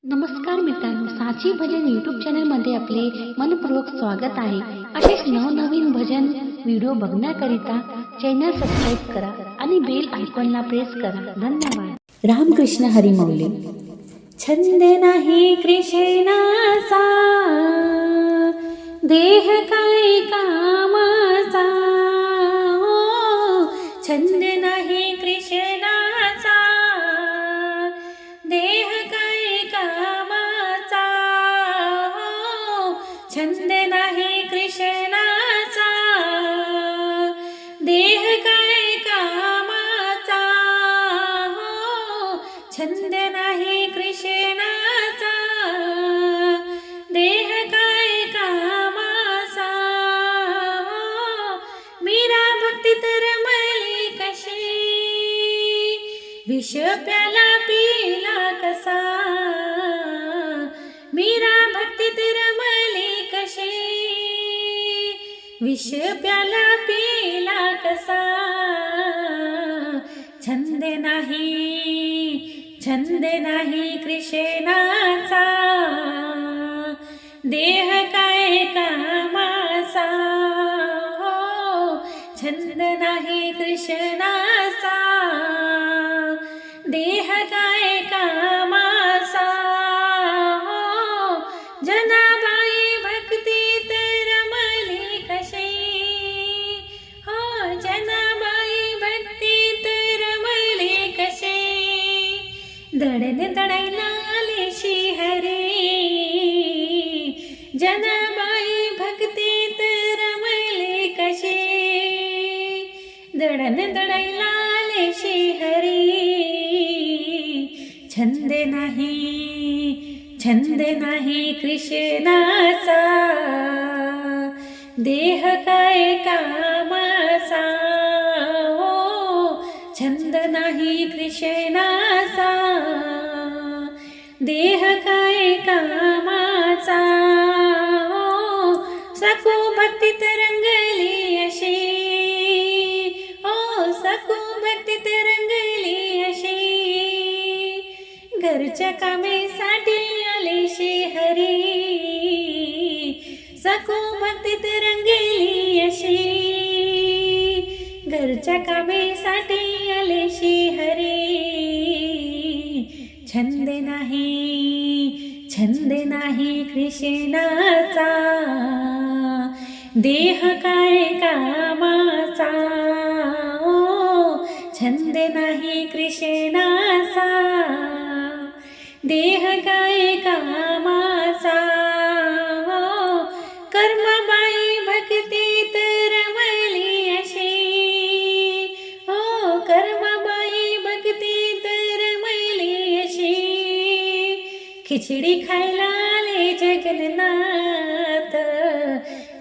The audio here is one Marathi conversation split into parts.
नमस्कार मित्रांनो, साची भजन यूट्यूब चॅनलमध्ये आपले मनपूर्वक स्वागत आहे. असेच नवनवीन भजन व्हिडिओ बघण्याकरिता चॅनल सबस्क्राईब करा आणि बेल आयकॉनला प्रेस करा. धन्यवाद. रामकृष्ण हरी मौली. छंद नाही कृष्णाचा, देह काय कामाचा. छंद नाही कृष्णाचा, देह काय कामाचा. छंद नाही कृष्णाचा, देह काय कामाचा. छंद नाही कृष्णाचा, देह काय कामाचा. मीरा भक्तीत रमली कशी, विष प्याला पिला कसा. मीरा भक्तीत रमली कशी, विष प्याला पिला कसा. छंद नाही कृष्णाचा, देह काय कामाचा. छंद नाही कृष्णाचा, देह काय कामाचा. जनाबाई भक्तीत रमली कशी, हो जनाबाई भक्तीत रमली कशी. दडन दडायला आले श्रीहरी, जनाबाई भक्तीत रमली कशी. दडन दडायला आले श्रीहरी. छंद नाही कृष्णाचा, देह काय कामाचा. छंद नाही कृष्णाचा, देह काय कामाचा. सखू भक्तीत रंगली अशी, ओ सखू भक्तीत रंगली अशी. घरच्या कामेसाठी आले श्रीहरी. सखू भक्तीत रंगली अशी, घरच्या कामेसाठी आले श्रीहरी. छंद नाही कृष्णाचा, देह काय कामाचा. छंद नाही कृष्णाचा, देह काय कामाचा. कर्मबाई भक्तीत रमली अशी, हो कर्मबाई भक्तीत रमली अशी. खिचडी खायला आले जगन्नाथ,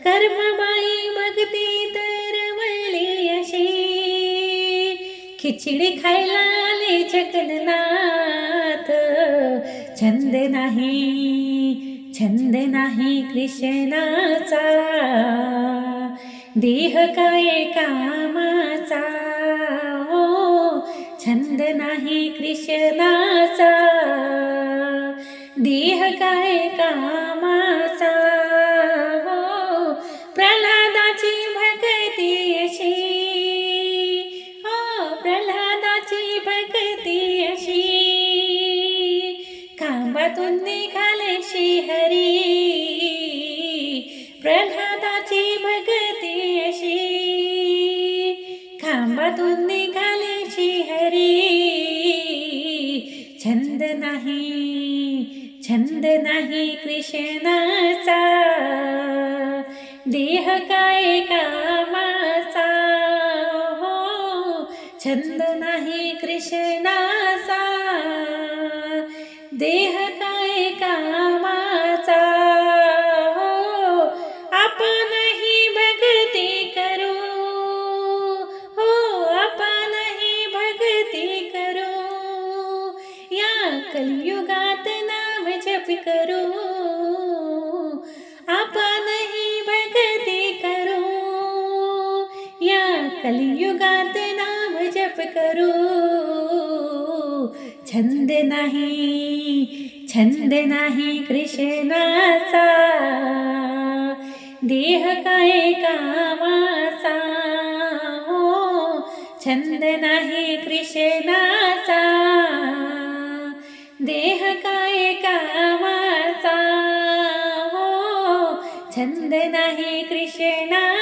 कर्मबाई भक्तीत रमली अशी. खिचडी खायला आले जगन्नाथ. छंद नाही कृष्णाचा, देह काय कामाचा. छंद नाही कृष्णाचा, देह काय कामाचा. प्रल्हादाची भक्ती अशी, हो प्रल्हादाची भक्ती अशी. खांबातून निघाले श्रीहरी, प्रल्हादाची भक्ती अशी. खांबातून निघाले श्रीहरी. छंद नाही कृष्णाचा, देह काय कामाचा. छंद नाही कृष्णाचा, देह काय कामाचा. आपणही भक्ती करू, हो आपणही भक्ती करू. या कलियुगात नाम जप करू, आपणही भक्ती करू. या कलियुगात नाम जप करू. छंद छंद नाही कृष्णाचा, देह काय कामाचा. हो, छंद नाही कृष्णाचा, देह काय कामाचा. हो, छंद नाही कृष्णाचा.